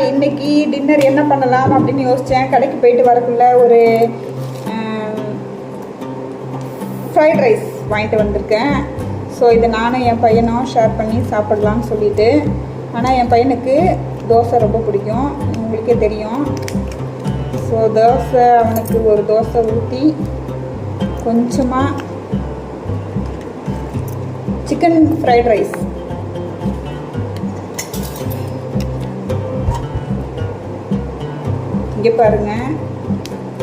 இன்னைக்கு டின்னர் என்ன பண்ணலாம் அப்படின்னு யோசித்தேன். கடைக்கு போயிட்டு வரக்குள்ள ஒரு ஃப்ரைட் ரைஸ் வாங்கிட்டு வந்திருக்கேன். ஸோ இதை நானும் என் பையனும் ஷேர் பண்ணி சாப்பிட்லான்னு சொல்லிட்டு. ஆனால் என் பையனுக்கு தோசை ரொம்ப பிடிக்கும், உங்களுக்கே தெரியும். ஸோ தோசை அவனுக்கு ஒரு தோசை ஊற்றி கொஞ்சமாக சிக்கன் ஃப்ரைட் ரைஸ், இங்கே பாருங்கள்,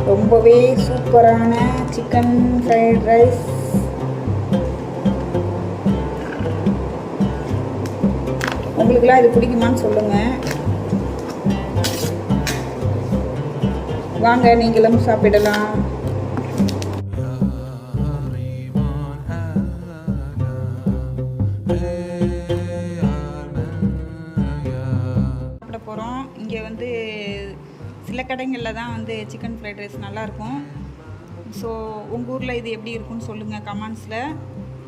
ரொம்பவே சூப்பரான சிக்கன் ஃப்ரைட் ரைஸ். உங்களுக்குலாம் இது பிடிக்குமான்னு சொல்லுங்கள். வாங்க நீங்களும் சாப்பிடலாம். சாப்பிட போகிறோம். இங்கே வந்து சில கடைகளில் தான் வந்து சிக்கன் ஃப்ரைட் ரைஸ் நல்லாயிருக்கும். ஸோ உங்கள் ஊரில் இது எப்படி இருக்குன்னு சொல்லுங்கள் கமெண்ட்ஸில்.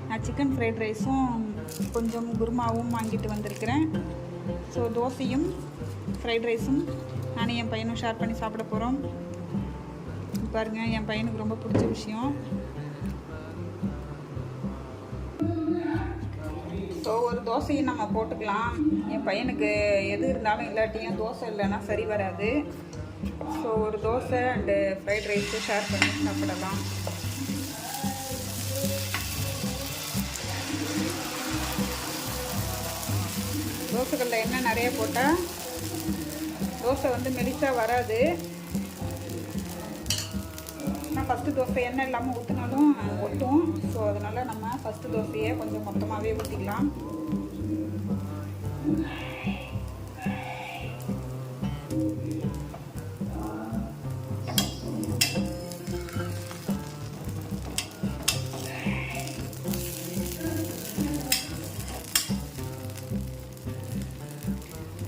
நான் சிக்கன் ஃப்ரைட் ரைஸும் கொஞ்சம் குருமாவும் வாங்கிட்டு வந்திருக்கிறேன். ஸோ தோசையும் ஃப்ரைட் ரைஸும் நானும் என் பையனும் ஷேர் பண்ணி சாப்பிட போகிறோம். பாருங்கள், என் பையனுக்கு ரொம்ப பிடிச்ச விஷயம். ஸோ ஒரு தோசையும் நம்ம போட்டுக்கலாம். என் பையனுக்கு எது இருந்தாலும் இல்லாட்டியும் தோசை இல்லைன்னா சரி வராது. ஸோ ஒரு dosa and fried rice share பண்ணி சாப்பிடலாம். தோசைகளில் எண்ணெய் நிறைய போட்டால் தோசை வந்து மெலிசாக வராது. ஆனால் ஃபஸ்ட்டு தோசை எண்ணெய் இல்லாமல் ஊற்றினாலும் ஒட்டும். ஸோ அதனால் நம்ம ஃபஸ்ட்டு தோசையை கொஞ்சம் மொத்தமாகவே ஊற்றிக்கலாம்.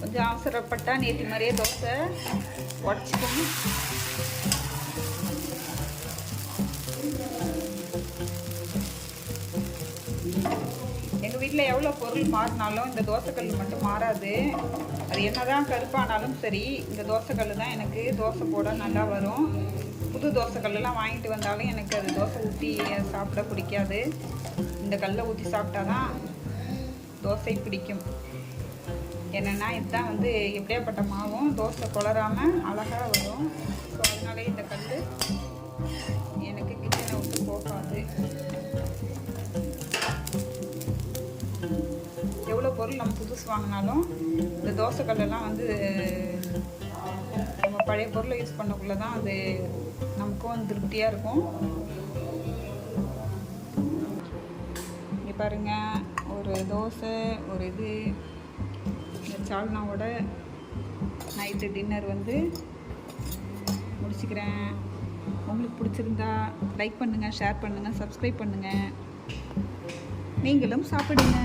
கொஞ்சம் அவசரப்பட்டால் நேற்று மாதிரியே தோசை உடச்சிக்கணும். எங்கள் வீட்டில் எவ்வளோ பொருள் மாறினாலும் இந்த தோசைக்கல் மட்டும் மாறாது. அது என்ன தான் கருப்பானாலும் சரி, இந்த தோசைக்கல் தான் எனக்கு தோசை போட நல்லா வரும். புது தோசைக்கல்லாம் வாங்கிட்டு வந்தாலும் எனக்கு அது தோசை ஊற்றி சாப்பிட பிடிக்காது. இந்த கல்லை ஊற்றி சாப்பிட்டா தான் தோசை பிடிக்கும். என்னென்னா இதுதான் வந்து எப்படியாப்பட்ட மாவும் தோசை குளராமல் அழகாக வரும். ஸோ அதனாலே இந்த கல் எனக்கு கிச்சனை விட்டு போகாது. எவ்வளோ பொருள் நம்ம புதுசு வாங்கினாலும் இந்த தோசைக்கல்லாம் வந்து நம்ம பழைய பொருளை யூஸ் பண்ணக்குள்ளே தான் அது நமக்கும் திருப்தியாக இருக்கும். இங்கே பாருங்கள், ஒரு தோசை, ஒரு இது, இந்த சால்னாவோட நைட்டு டின்னர் வந்து முடிச்சுக்கிறேன். உங்களுக்கு பிடிச்சிருந்தா லைக் பண்ணுங்கள், ஷேர் பண்ணுங்கள், சப்ஸ்கிரைப் பண்ணுங்கள். நீங்களும் சாப்பிடுங்க.